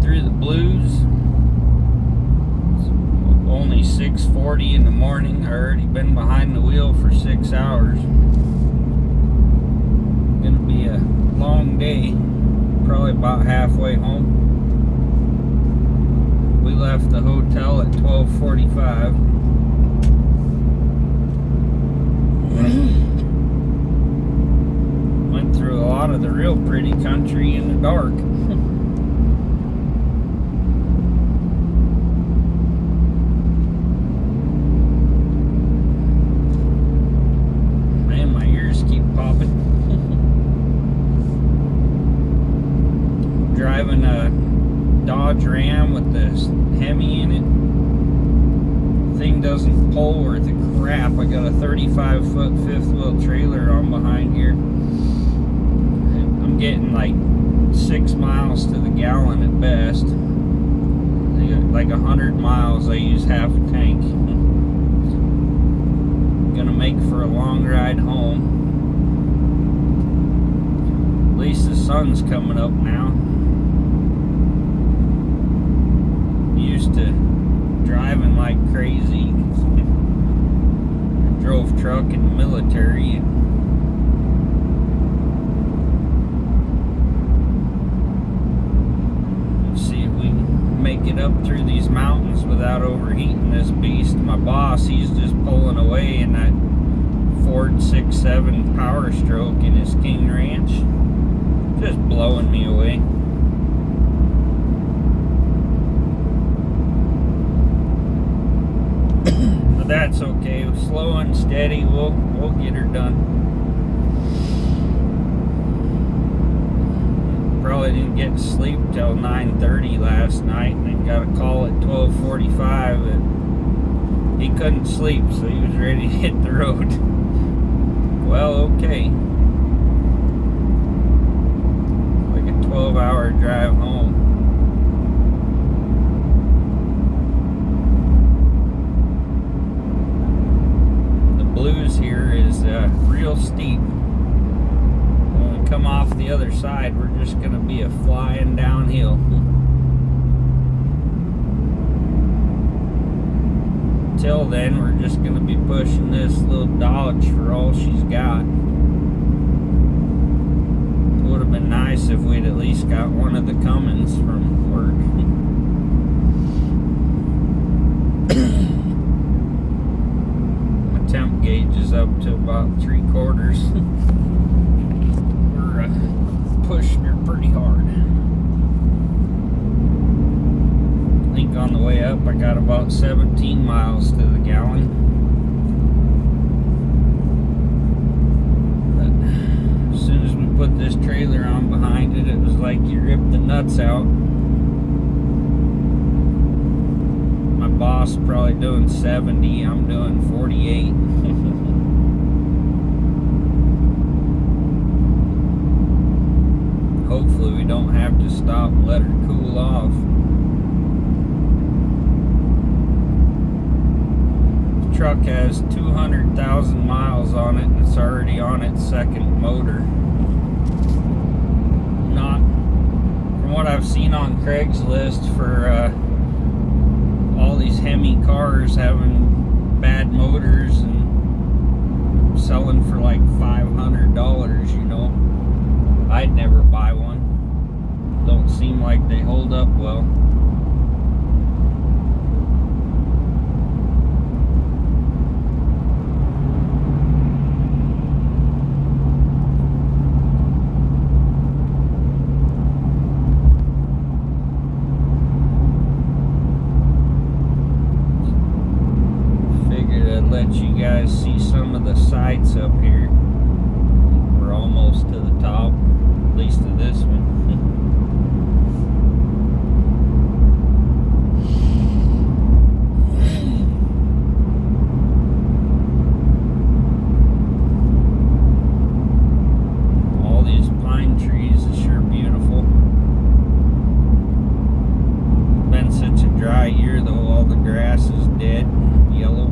through the blues. It's only 6:40 in the morning. I already been behind the wheel for 6 hours. Gonna be a long day. Probably about halfway home. We left the hotel at 12:45. Went through a lot of the real pretty country in the dark. Man, my ears keep popping. Driving a Dodge Ram with this Hemi in it. Thing doesn't pull worth a crap. I got a 35-foot fifth wheel trailer on behind here. I'm getting like 6 miles to the gallon at best. Like 100 miles, I use half a tank. Gonna make for a long ride home. At least the sun's coming up now. Used to driving like crazy. I drove truck in the military. Let's see if we can make it up through these mountains without overheating this beast. My boss, he's just pulling away in that Ford 6.7 Power Stroke in his King Ranch. Just blowing me away. That's okay. Slow and steady, we'll get her done. Probably didn't get to sleep till 9:30 last night, and then got a call at 12:45 that he couldn't sleep, so he was ready to hit the road. Well, okay. Like a 12-hour drive home. Blues here is real steep. When we come off the other side, we're just going to be a flying downhill. Till then, we're just going to be pushing this little Dodge for all she's got. It would have been nice if we'd at least got one of the Cummins from work. Temp gauge is up to about 3/4. We're pushing her pretty hard. I think on the way up I got about 17 miles to the gallon. But as soon as we put this trailer on behind it, it was like you ripped the nuts out. Boss probably doing 70, I'm doing 48. Hopefully we don't have to stop and let her cool off. The truck has 200,000 miles on it, and it's already on its second motor. Not from what I've seen on Craigslist for all these Hemi cars having bad motors and selling for like $500, you know. I'd never buy one. Don't seem like they hold up well. Let you guys see some of the sights up here. We're almost to the top, at least to this one. All these pine trees is sure beautiful. Been such a dry year though, all the grass is dead and yellow.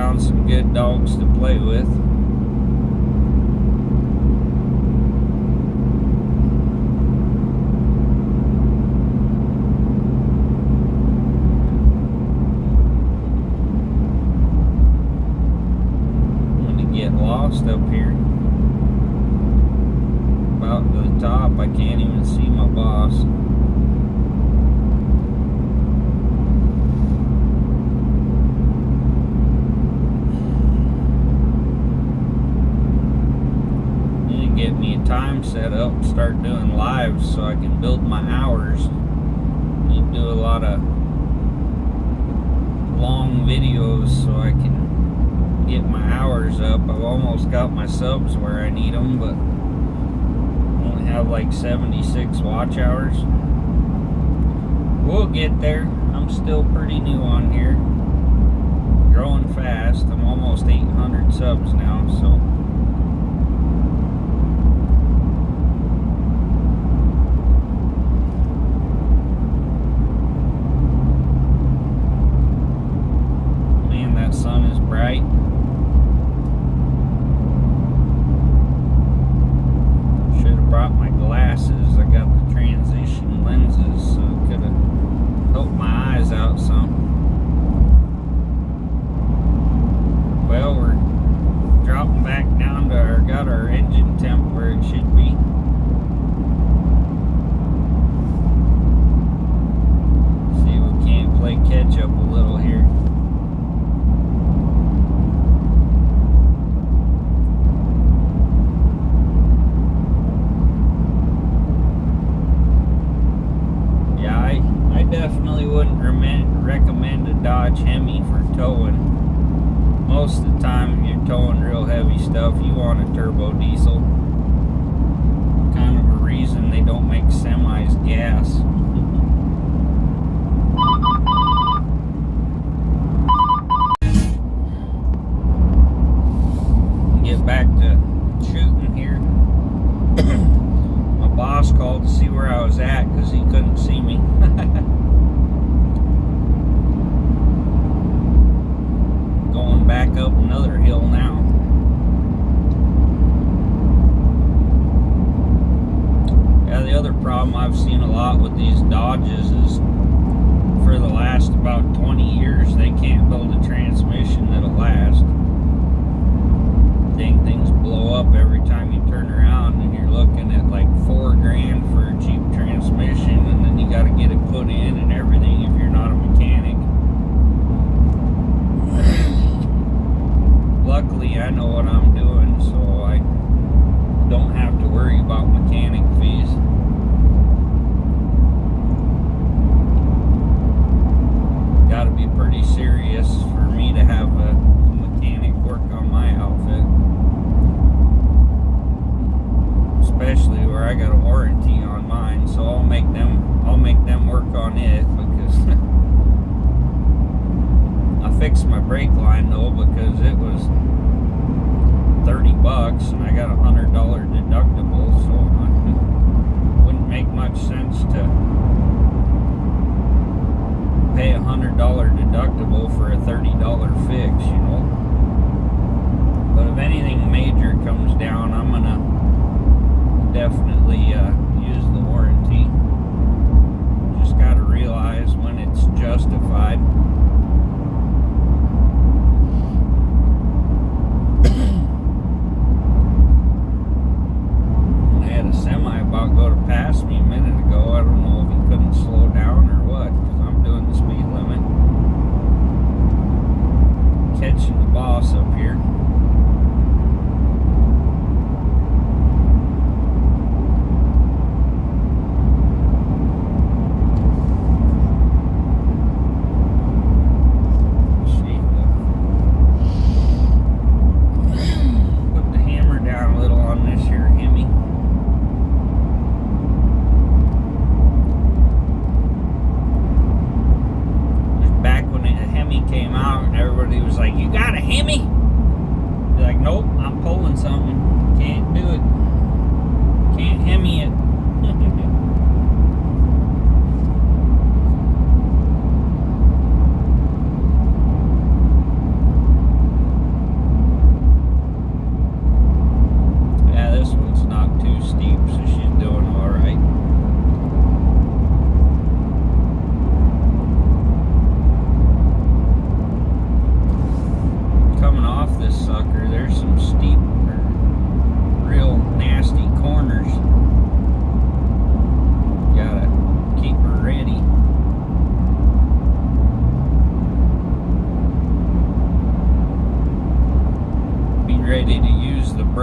found some good dogs to play with. I'm gonna get lost up here. About to the top, I can't even see my boss. Get me a time set up, start doing lives so I can build my hours. Need to do a lot of long videos so I can get my hours up. I've almost got my subs where I need them, but only have like 76 watch hours. We'll get there. I'm still pretty new on here. Growing fast. I'm almost 800 subs now, so sun is bright. Should have brought my glasses. I got the transition lenses, so it could have helped my eyes out some. Well, we're dropping back down to got our engine temp where it should be. See if we can't play catch up a little here. Definitely wouldn't recommend a Dodge Hemi for towing. Most of the time, if you're towing real heavy stuff, you want a turbo diesel. Kind of a reason they don't make semis gas. Get back to shooting here. My boss called to see where I was at because he couldn't see me. Back up another hill now. Yeah, the other problem I've seen a lot with these Dodges is for the last about 20 years they can't build a transmission that'll last. Things blow up every time you turn around, and you're looking at like $4 grand for a cheap transmission, and then you got to get it put in and everything if you're not a mechanic. Luckily, I know what I'm doing, so I don't have to worry about mechanic fees. Gotta be pretty serious for me to have a mechanic work on my outfit. Especially where I got a warranty on mine, so I'll make them work on it, because I fixed my brake line though, because it was $30 and I got a $100 deductible, so it wouldn't make much sense to pay a $100 deductible for a $30 fix, you know. But if anything major comes down, I'm gonna definitely use the warranty. Just gotta realize when it's justified.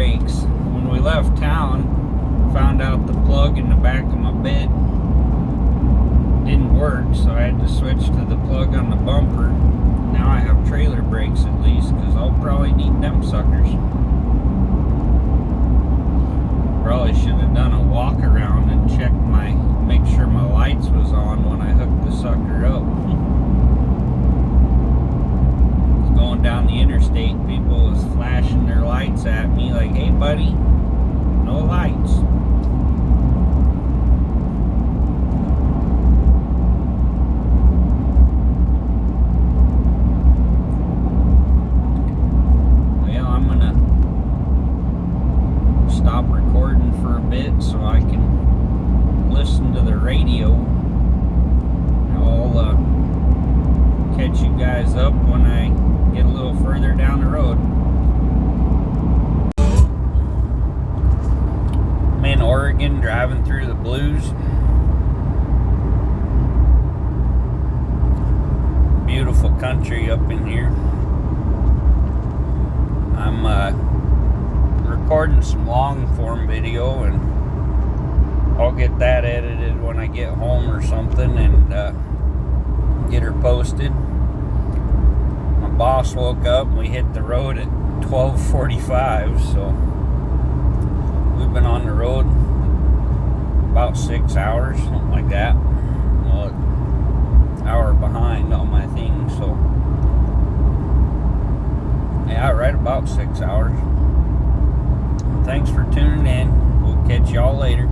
brakes. When we left town, found out the plug in the back of my bed didn't work, so I had to switch to the plug on the bumper. Now I have trailer brakes at least, because I'll probably need them suckers. Probably should have done a walk around and checked make sure my lights was on when I hooked the sucker up. Going down the interstate, people was flashing their lights at me like, hey buddy, no lights. Well, I'm gonna stop recording for a bit so I can listen to the radio. I'll catch you guys up when I get a little further down the road. I'm in Oregon driving through the blues. Beautiful country up in here. I'm recording some long form video, and I'll get that edited when I get home or something and get her posted. My boss woke up and we hit the road at 12:45, so we've been on the road about 6 hours, something like that. Well, an hour behind on my thing, so yeah, right about 6 hours. Thanks for tuning in. We'll catch y'all later.